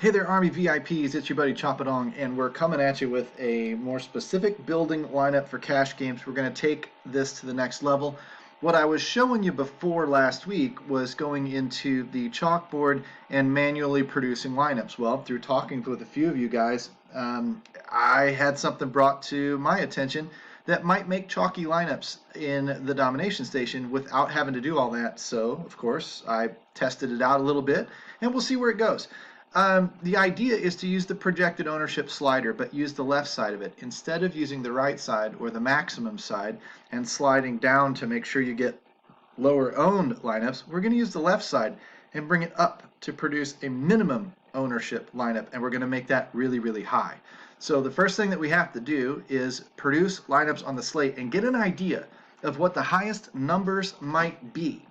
Hey there, Army VIPs, it's your buddy Choppadong, and we're coming at you with a more specific building lineup for cash games. We're going to take this to the next level. What I was showing you before last week was going into the chalkboard and manually producing lineups. Well, through talking with a few of you guys, I had something brought to my attention that might make chalky lineups in the Domination station without having to do all that. So, of course, I tested it out a little bit, and we'll see where it goes. The idea is to use the projected ownership slider, but use the left side of it. Instead of using the right side or the maximum side and sliding down to make sure you get lower owned lineups, we're going to use the left side and bring it up to produce a minimum ownership lineup, and we're going to make that really, really high. So the first thing that we have to do is produce lineups on the slate and get an idea of what the highest numbers might be.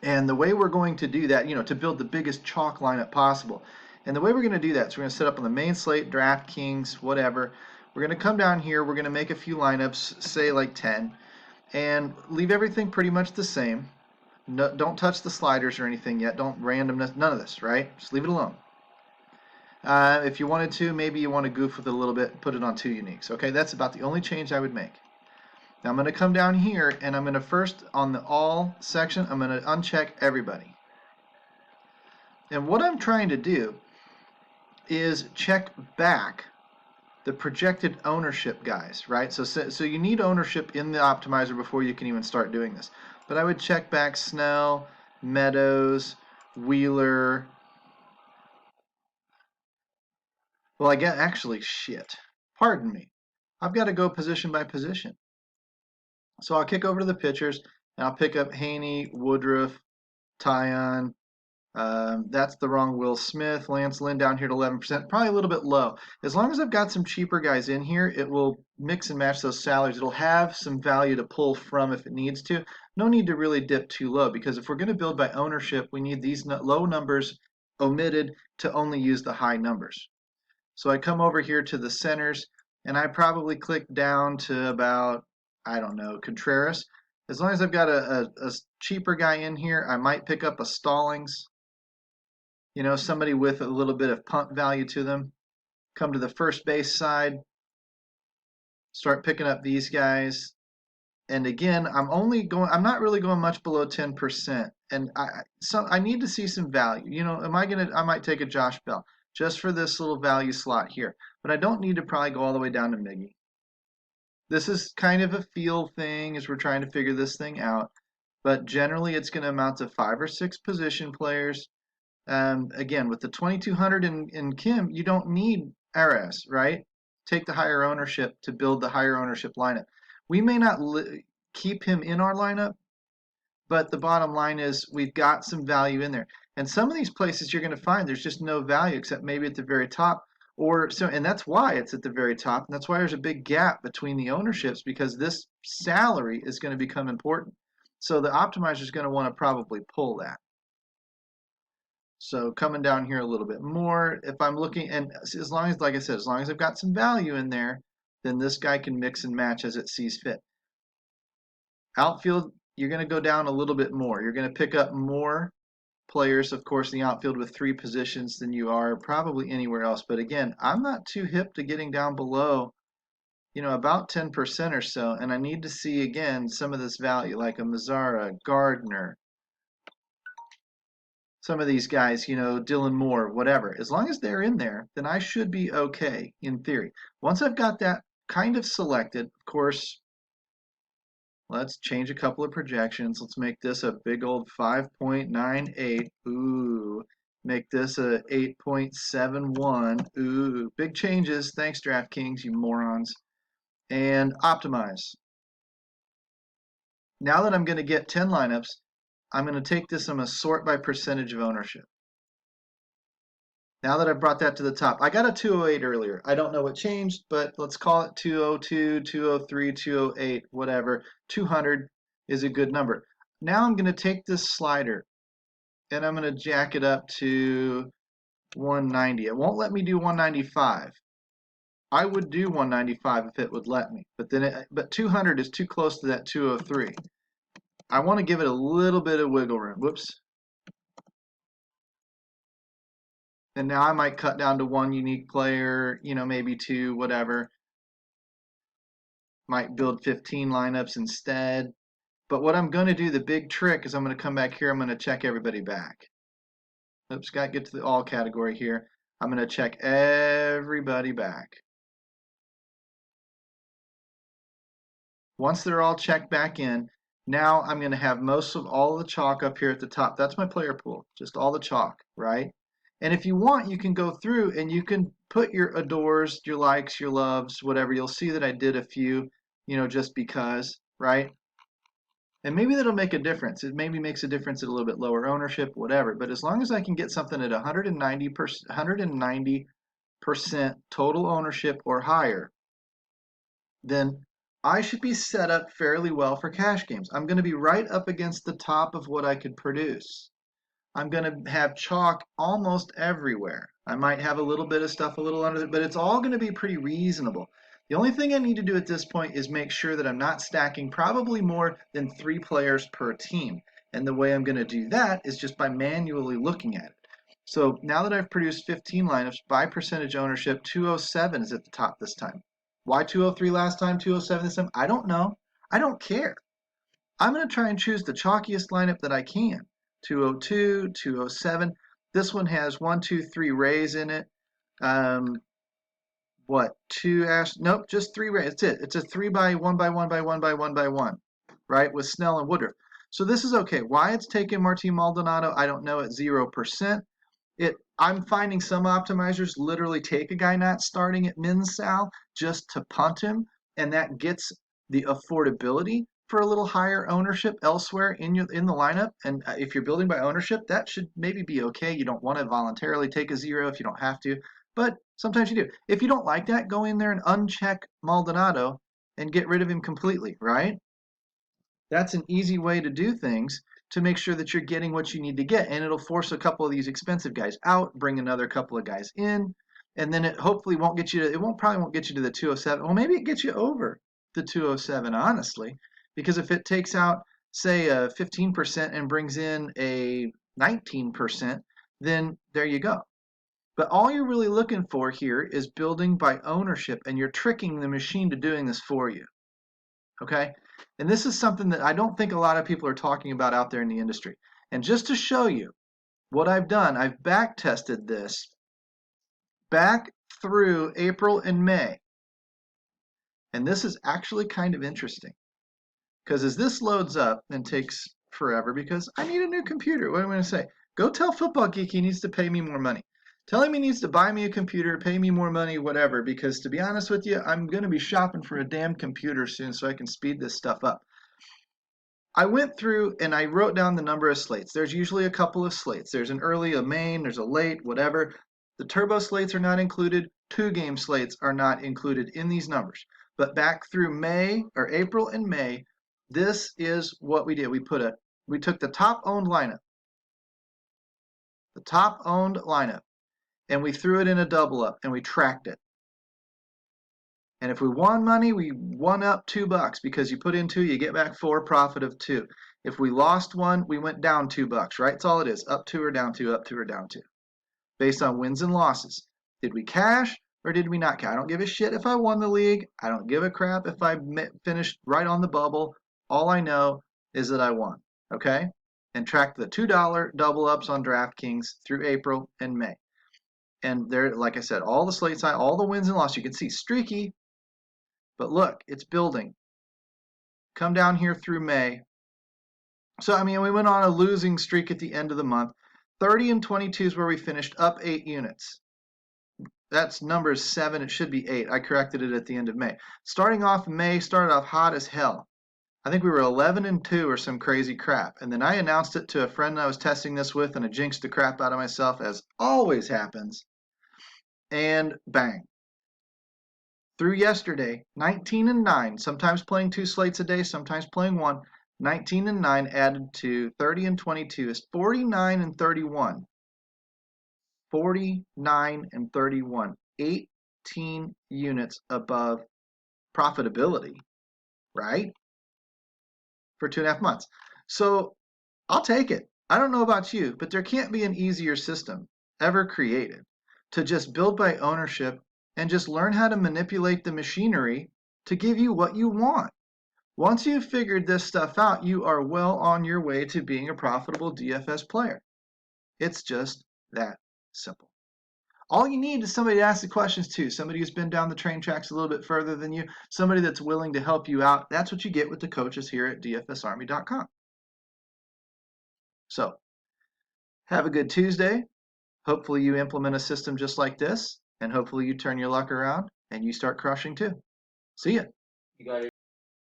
And the way we're going to do that, to build the biggest chalk lineup possible. And the way we're going to do that is we're going to set up on the main slate, DraftKings, whatever. We're going to come down here. We're going to make a few lineups, say like 10, and leave everything pretty much the same. No, don't touch the sliders or anything yet. Don't randomness, none of this, right? Just leave it alone. If you wanted to, maybe you want to goof with it a little bit, put it on 2 uniques. Okay, that's about the only change I would make. Now I'm going to come down here and I'm going to first, on the all section, I'm going to uncheck everybody. And what I'm trying to do is check back the projected ownership guys, right? So you need ownership in the optimizer before you can even start doing this. But I would check back Snell, Meadows, Wheeler. Well, I get actually shit. Pardon me. I've got to go position by position. So I'll kick over to the pitchers, and I'll pick up Haney, Woodruff, Tyon. That's the wrong Will Smith. Lance Lynn down here at 11%, probably a little bit low. As long as I've got some cheaper guys in here, it will mix and match those salaries. It'll have some value to pull from if it needs to. No need to really dip too low, because if we're going to build by ownership, we need these low numbers omitted to only use the high numbers. So I come over here to the centers, and I probably click down to about, I don't know, Contreras. As long as I've got a cheaper guy in here, I might pick up a Stallings. Somebody with a little bit of punt value to them. Come to the first base side. Start picking up these guys. And again, I'm not really going much below 10%. And I need to see some value. I might take a Josh Bell just for this little value slot here. But I don't need to probably go all the way down to Miggy. This is kind of a feel thing as we're trying to figure this thing out. But generally, it's going to amount to 5 or 6 position players. Again, with the 2,200 in Kim, you don't need RS, right? Take the higher ownership to build the higher ownership lineup. We may not keep him in our lineup, but the bottom line is we've got some value in there. And some of these places you're going to find there's just no value except maybe at the very top. And that's why it's at the very top, and that's why there's a big gap between the ownerships, because this salary is going to become important. So the optimizer is going to want to probably pull that. So coming down here a little bit more, if I'm looking, and as long as, like I said, as long as I've got some value in there, then this guy can mix and match as it sees fit. Outfield, you're going to go down a little bit more. You're going to pick up more players, of course, in the outfield with 3 positions than you are probably anywhere else. But again, I'm not too hip to getting down below, about 10% or so. And I need to see, again, some of this value, like a Mazzara, Gardner, some of these guys, Dylan Moore, whatever. As long as they're in there, then I should be okay in theory. Once I've got that kind of selected, of course, let's change a couple of projections. Let's make this a big old 5.98. Ooh. Make this a 8.71. Ooh. Big changes. Thanks, DraftKings, you morons. And optimize. Now that I'm going to get 10 lineups, I'm going to take this, I'm going to sort by percentage of ownership. Now that I've brought that to the top, I got a 208 earlier. I don't know what changed, but let's call it 202, 203, 208, whatever. 200 is a good number. Now I'm going to take this slider and I'm going to jack it up to 190. It won't let me do 195. I would do 195 if it would let me, but 200 is too close to that 203. I want to give it a little bit of wiggle room. Whoops. And now I might cut down to one unique player, maybe two, whatever. Might build 15 lineups instead. But what I'm going to do, the big trick, is I'm going to come back here. I'm going to check everybody back. Oops, got to get to the all category here. I'm going to check everybody back. Once they're all checked back in, now I'm going to have most of all the chalk up here at the top. That's my player pool, just all the chalk, right? And if you want, you can go through and you can put your adores, your likes, your loves, whatever. You'll see that I did a few, just because, right? And maybe that'll make a difference. It maybe makes a difference at a little bit lower ownership, whatever. But as long as I can get something at 190% total ownership or higher, then I should be set up fairly well for cash games. I'm going to be right up against the top of what I could produce. I'm going to have chalk almost everywhere. I might have a little bit of stuff a little under it, but it's all going to be pretty reasonable. The only thing I need to do at this point is make sure that I'm not stacking probably more than 3 players per team. And the way I'm going to do that is just by manually looking at it. So now that I've produced 15 lineups by percentage ownership, 207 is at the top this time. Why 203 last time, 207 this time? I don't know. I don't care. I'm going to try and choose the chalkiest lineup that I can. 202, 207. This one has 1, 2, 3 Rays in it. Two Ash? Nope, just 3 Rays. That's it. It's a 3 by 1 by 1 by 1 by 1 by 1, right? With Snell and Woodruff. So this is okay. Why it's taken Martin Maldonado, I don't know, at 0%. I'm finding some optimizers literally take a guy not starting at min sal just to punt him, and that gets the affordability for a little higher ownership elsewhere in the lineup. And if you're building by ownership, that should maybe be okay. You don't want to voluntarily take a 0 if you don't have to, but sometimes you do. If you don't like that, go in there and uncheck Maldonado and get rid of him completely, right? That's an easy way to do things to make sure that you're getting what you need to get. And it'll force a couple of these expensive guys out, bring another couple of guys in, and then it hopefully won't get you to, probably won't get you to the 207. Well, maybe it gets you over the 207, honestly, because if it takes out, say, a 15% and brings in a 19%, then there you go. But all you're really looking for here is building by ownership, and you're tricking the machine to doing this for you. Okay? And this is something that I don't think a lot of people are talking about out there in the industry. And just to show you what I've done, I've back tested this back through April and May. And this is actually kind of interesting because as this loads up and takes forever because I need a new computer. What am I going to say? Go tell Football Geek he needs to pay me more money. Tell him he needs to buy me a computer, pay me more money, whatever, because to be honest with you, I'm going to be shopping for a damn computer soon so I can speed this stuff up. I went through and I wrote down the number of slates. There's usually a couple of slates. There's an early, a main, there's a late, whatever. The turbo slates are not included. 2-game slates are not included in these numbers. But back through April and May, this is what we did. We took the top owned lineup, and we threw it in a double up and we tracked it. And if we won money, we won up $2 because you put in 2, you get back 4, profit of 2. If we lost 1, we went down $2, right? That's all it is. Up 2 or down 2, up 2 or down 2. Based on wins and losses. Did we cash or did we not cash? I don't give a shit if I won the league. I don't give a crap if I finished right on the bubble. All I know is that I won, okay? And tracked the $2 double ups on DraftKings through April and May. And there, like I said, all the slate side, all the wins and losses. You can see streaky, but look, it's building. Come down here through May. So, I mean, we went on a losing streak at the end of the month. 30 and 22 is where we finished, up 8 units. That's number 7. It should be 8. I corrected it at the end of May. Starting off May, started off hot as hell. I think we were 11 and 2 or some crazy crap. And then I announced it to a friend I was testing this with, and I jinxed the crap out of myself, as always happens. And bang. Through yesterday, 19 and 9, sometimes playing 2 slates a day, sometimes playing 1. 19 and 9 added to 30 and 22 is 49 and 31. 49 and 31. 18 units above profitability, right? For 2.5 months. So I'll take it. I don't know about you, but there can't be an easier system. ever created to just build by ownership and just learn how to manipulate the machinery to give you what you want. Once you've figured this stuff out, you are well on your way to being a profitable DFS player. It's just that simple. All you need is somebody to ask the questions to, somebody who's been down the train tracks a little bit further than you, somebody that's willing to help you out. That's what you get with the coaches here at dfsarmy.com. So, have a good Tuesday. Hopefully you implement a system just like this, and hopefully you turn your luck around and you start crushing too. See ya.